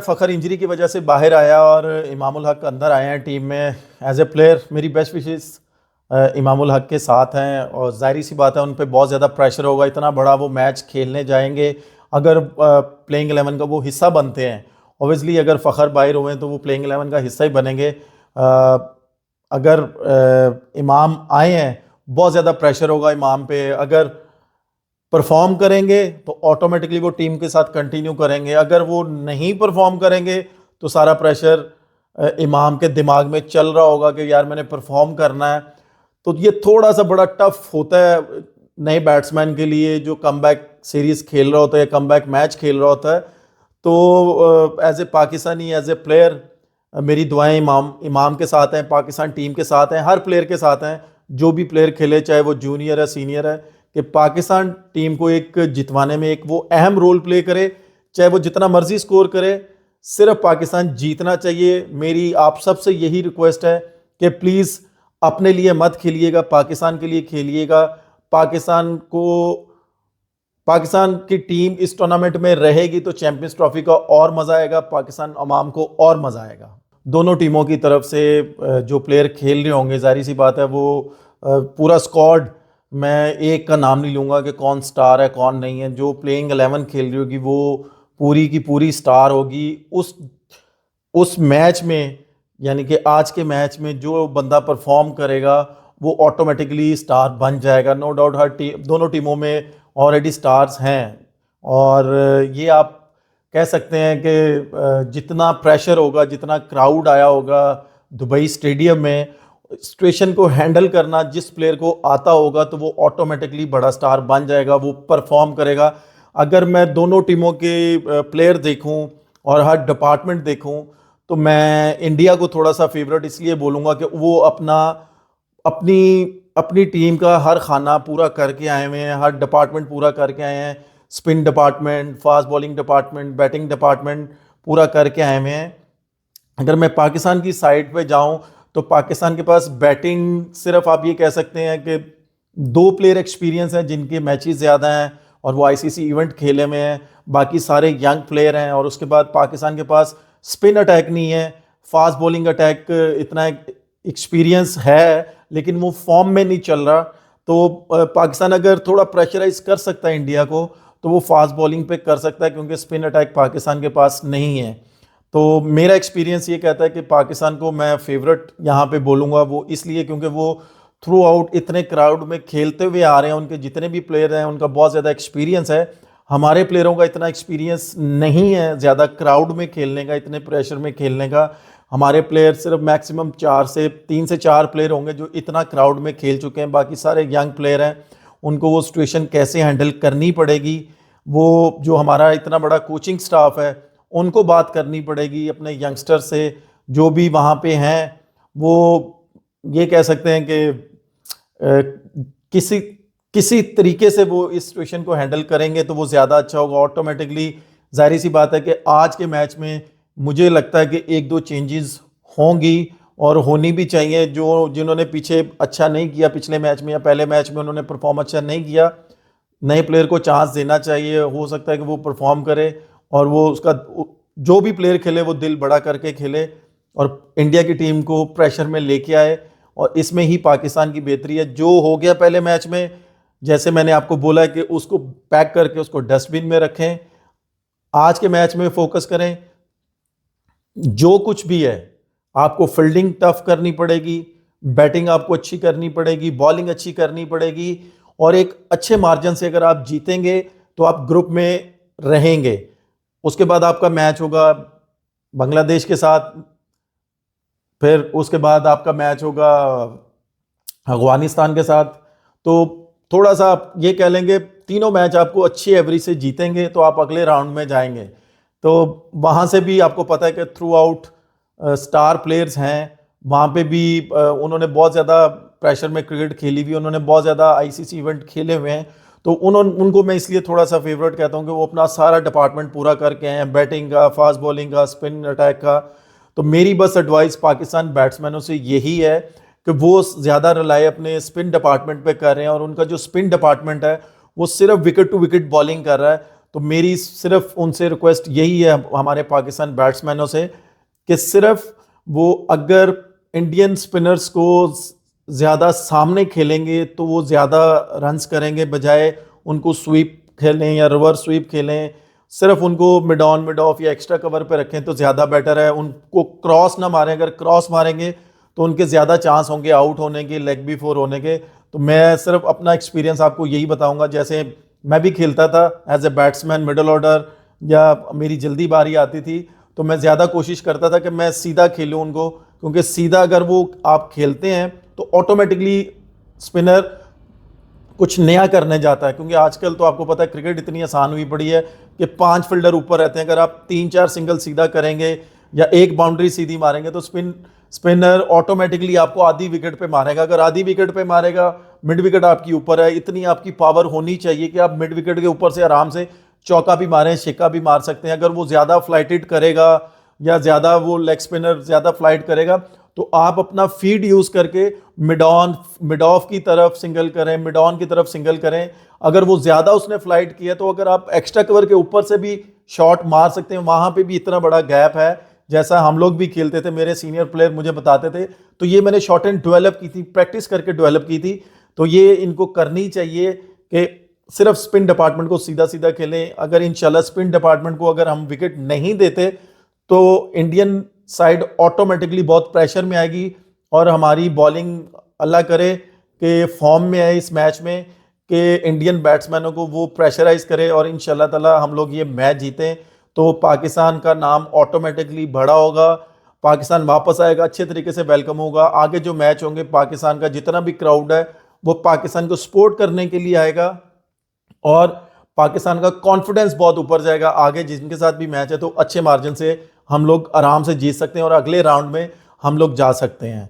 Fakhar injury की वजह से बाहर आया और इमामुल हक अंदर आए हैं टीम में एज ए प्लेयर। मेरी बेस्ट विशेस इमामुल हक के साथ हैं और जाहिर सी बात है उन पे बहुत ज़्यादा प्रेशर होगा। इतना बड़ा वो मैच खेलने जाएंगे, अगर प्लेइंग 11 का वो हिस्सा बनते हैं, ओबियसली अगर फ़खर बाहर हुए तो वो प्लेइंग 11 का हिस्सा ही बनेंगे। अगर इमाम आए हैं, बहुत ज़्यादा प्रेशर होगा इमाम पे। अगर परफॉर्म करेंगे तो ऑटोमेटिकली वो टीम के साथ कंटिन्यू करेंगे, अगर वो नहीं परफॉर्म करेंगे तो सारा प्रेशर इमाम के दिमाग में चल रहा होगा कि यार मैंने परफॉर्म करना है। तो ये थोड़ा सा बड़ा टफ होता है नए बैट्समैन के लिए जो कमबैक सीरीज खेल रहा होता है या कमबैक मैच खेल रहा होता है। तो as a Pakistani, as a player, मेरी दुआएं इमाम इमाम के साथ हैं, पाकिस्तान टीम के साथ हैं, हर प्लेयर के साथ हैं। जो भी प्लेयर खेले, चाहे वो जूनियर है सीनियर है, कि पाकिस्तान टीम को एक जितवाने में एक वो अहम रोल प्ले करे। चाहे वो जितना मर्जी स्कोर करे, सिर्फ पाकिस्तान जीतना चाहिए। मेरी आप सबसे यही रिक्वेस्ट है कि प्लीज़ अपने लिए मत खेलिएगा, पाकिस्तान के लिए खेलिएगा। पाकिस्तान की टीम इस टूर्नामेंट में रहेगी तो चैंपियंस ट्रॉफी का और मज़ा आएगा, पाकिस्तान अवाम को और मज़ा आएगा। दोनों टीमों की तरफ से जो प्लेयर खेल रहे होंगे, जाहिर सी बात है वो पूरा स्क्वाड, मैं एक का नाम नहीं लूँगा कि कौन स्टार है कौन नहीं है। जो प्लेइंग 11 खेल रही होगी वो पूरी की पूरी स्टार होगी उस मैच में। यानी कि आज के मैच में जो बंदा परफॉर्म करेगा वो ऑटोमेटिकली स्टार बन जाएगा। नो डाउट हर टीम, दोनों टीमों में ऑलरेडी स्टार्स हैं। और ये आप कह सकते हैं कि जितना प्रेशर होगा, जितना क्राउड आया होगा दुबई स्टेडियम में, सिचुएशन को हैंडल करना जिस प्लेयर को आता होगा तो वो ऑटोमेटिकली बड़ा स्टार बन जाएगा, वो परफॉर्म करेगा। अगर मैं दोनों टीमों के प्लेयर देखूं और हर डिपार्टमेंट देखूं तो मैं इंडिया को थोड़ा सा फेवरेट इसलिए बोलूँगा कि वो अपनी अपनी टीम का हर खाना पूरा करके आए हुए हैं, हर डिपार्टमेंट पूरा करके आए हैं। Spin department, fast bowling department, batting department पूरा करके आए हुए हैं। अगर मैं पाकिस्तान की साइड पे जाऊं तो पाकिस्तान के पास बैटिंग सिर्फ आप ये कह सकते हैं कि दो प्लेयर एक्सपीरियंस हैं जिनके मैचेस ज़्यादा हैं और वो आईसीसी इवेंट खेले में हैं। बाकी सारे यंग प्लेयर हैं। और उसके बाद पाकिस्तान के पास स्पिन अटैक नहीं है, फास्ट बॉलिंग अटैक इतना एक्सपीरियंस है लेकिन वो फॉर्म में नहीं चल रहा। तो पाकिस्तान अगर थोड़ा प्रेशराइज कर सकता है इंडिया को तो वो फास्ट बॉलिंग पे कर सकता है, क्योंकि स्पिन अटैक पाकिस्तान के पास नहीं है। तो मेरा एक्सपीरियंस ये कहता है कि पाकिस्तान को मैं फेवरेट यहाँ पे बोलूँगा, वो इसलिए क्योंकि वो थ्रू आउट इतने क्राउड में खेलते हुए आ रहे हैं। उनके जितने भी प्लेयर हैं उनका बहुत ज़्यादा एक्सपीरियंस है। हमारे प्लेयरों का इतना एक्सपीरियंस नहीं है ज़्यादा क्राउड में खेलने का, इतने प्रेशर में खेलने का। हमारे प्लेयर सिर्फ मैक्सिमम 3 से 4 प्लेयर होंगे जो इतना क्राउड में खेल चुके हैं। बाकी सारे यंग प्लेयर हैं, उनको वो सिचुएशन कैसे हैंडल करनी पड़ेगी, वो जो हमारा इतना बड़ा कोचिंग स्टाफ है उनको बात करनी पड़ेगी अपने यंगस्टर से जो भी वहाँ पे हैं। वो ये कह सकते हैं कि किसी तरीके से वो इस सिचुएशन को हैंडल करेंगे तो वो ज़्यादा अच्छा होगा। ऑटोमेटिकली जाहिर सी बात है कि आज के मैच में मुझे लगता है कि 1-2 चेंजेस होंगी और होनी भी चाहिए। जिन्होंने पीछे अच्छा नहीं किया पिछले मैच में या पहले मैच में उन्होंने परफॉर्म अच्छा नहीं किया, नए प्लेयर को चांस देना चाहिए। हो सकता है कि वो परफॉर्म करे और वो उसका जो भी प्लेयर खेले वो दिल बड़ा करके खेले और इंडिया की टीम को प्रेशर में लेके आए। और इसमें ही पाकिस्तान की बेहतरी है। जो हो गया पहले मैच में, जैसे मैंने आपको बोला है कि उसको पैक करके उसको डस्टबिन में रखें, आज के मैच में फोकस करें। जो कुछ भी है, आपको फील्डिंग टफ करनी पड़ेगी, बैटिंग आपको अच्छी करनी पड़ेगी, बॉलिंग अच्छी करनी पड़ेगी। और एक अच्छे मार्जिन से अगर आप जीतेंगे तो आप ग्रुप में रहेंगे। उसके बाद आपका मैच होगा बांग्लादेश के साथ, फिर उसके बाद आपका मैच होगा अफगानिस्तान के साथ। तो थोड़ा सा आप ये कह लेंगे तीनों मैच आपको अच्छी एवरेज से जीतेंगे तो आप अगले राउंड में जाएंगे। तो वहाँ से भी आपको पता है कि थ्रू आउट स्टार प्लेयर्स हैं, वहाँ पे भी उन्होंने बहुत ज़्यादा प्रेशर में क्रिकेट खेली हुई, उन्होंने बहुत ज़्यादा आईसीसी इवेंट खेले हुए हैं। तो उनको मैं इसलिए थोड़ा सा फेवरेट कहता हूँ कि वो अपना सारा डिपार्टमेंट पूरा करके आए हैं, बैटिंग का, फास्ट बॉलिंग का, स्पिन अटैक का। तो मेरी बस एडवाइस पाकिस्तान बैट्समैनों से यही है कि वो ज़्यादा रिलाई अपने स्पिन डिपार्टमेंट पे कर रहे हैं और उनका जो स्पिन डिपार्टमेंट है वो सिर्फ विकेट टू विकेट बॉलिंग कर रहा है। तो मेरी सिर्फ उनसे रिक्वेस्ट यही है हमारे पाकिस्तान बैट्समैनों से कि सिर्फ वो अगर इंडियन स्पिनर्स को ज़्यादा सामने खेलेंगे तो वो ज़्यादा रन्स करेंगे, बजाय उनको स्वीप खेलें या रिवर्स स्वीप खेलें। सिर्फ उनको मिड ऑन मिड ऑफ या एक्स्ट्रा कवर पे रखें तो ज़्यादा बेटर है। उनको क्रॉस ना मारें, अगर क्रॉस मारेंगे तो उनके ज़्यादा चांस होंगे आउट होने के, लेग बी फोर होने के। तो मैं सिर्फ अपना एक्सपीरियंस आपको यही बताऊंगा, जैसे मैं भी खेलता था as a batsman middle order, या मेरी जल्दी बारी आती थी तो मैं ज़्यादा कोशिश करता था कि मैं सीधा खेलूँ उनको, क्योंकि सीधा अगर वो आप खेलते हैं तो ऑटोमेटिकली स्पिनर कुछ नया करने जाता है। क्योंकि आजकल तो आपको पता है क्रिकेट इतनी आसान हुई पड़ी है कि 5 फील्डर ऊपर रहते हैं, अगर आप 3-4 सिंगल सीधा करेंगे या एक बाउंड्री सीधी मारेंगे तो स्पिनर ऑटोमेटिकली आपको आधी विकेट पे मारेगा। अगर आधी विकेट पे मारेगा, मिड विकेट आपकी ऊपर है, इतनी आपकी पावर होनी चाहिए कि आप मिड विकेट के ऊपर से आराम से चौका भी मारें, छक्का भी मार सकते हैं। अगर वो ज़्यादा फ्लाइटेड करेगा या ज़्यादा वो लेग स्पिनर ज़्यादा फ्लाइट करेगा तो आप अपना फीड यूज़ करके मिड ऑन मिड ऑफ की तरफ सिंगल करें, मिड ऑन की तरफ सिंगल करें। अगर वो ज़्यादा उसने फ्लाइट किया तो अगर आप एक्स्ट्रा कवर के ऊपर से भी शॉट मार सकते हैं। वहाँ पे भी इतना बड़ा गैप है, जैसा हम लोग भी खेलते थे, मेरे सीनियर प्लेयर मुझे बताते थे। तो ये मैंने शॉर्ट एंड डेवलप की थी, प्रैक्टिस करके डेवलप की थी। तो ये इनको करनी चाहिए कि सिर्फ स्पिन डिपार्टमेंट को सीधा सीधा खेलें। अगर इंशाल्लाह स्पिन डिपार्टमेंट को अगर हम विकेट नहीं देते तो इंडियन साइड ऑटोमेटिकली बहुत प्रेशर में आएगी और हमारी बॉलिंग अल्लाह करे कि फॉर्म में आए इस मैच में, कि इंडियन बैट्समैनों को वो प्रेशराइज करे और इंशाल्लाह ताला हम लोग ये मैच जीतें तो पाकिस्तान का नाम ऑटोमेटिकली बड़ा होगा। पाकिस्तान वापस आएगा, अच्छे तरीके से वेलकम होगा। आगे जो मैच होंगे पाकिस्तान का जितना भी क्राउड है वो पाकिस्तान को सपोर्ट करने के लिए आएगा और पाकिस्तान का कॉन्फिडेंस बहुत ऊपर जाएगा। आगे जिनके साथ भी मैच है तो अच्छे मार्जिन से हम लोग आराम से जीत सकते हैं और अगले राउंड में हम लोग जा सकते हैं।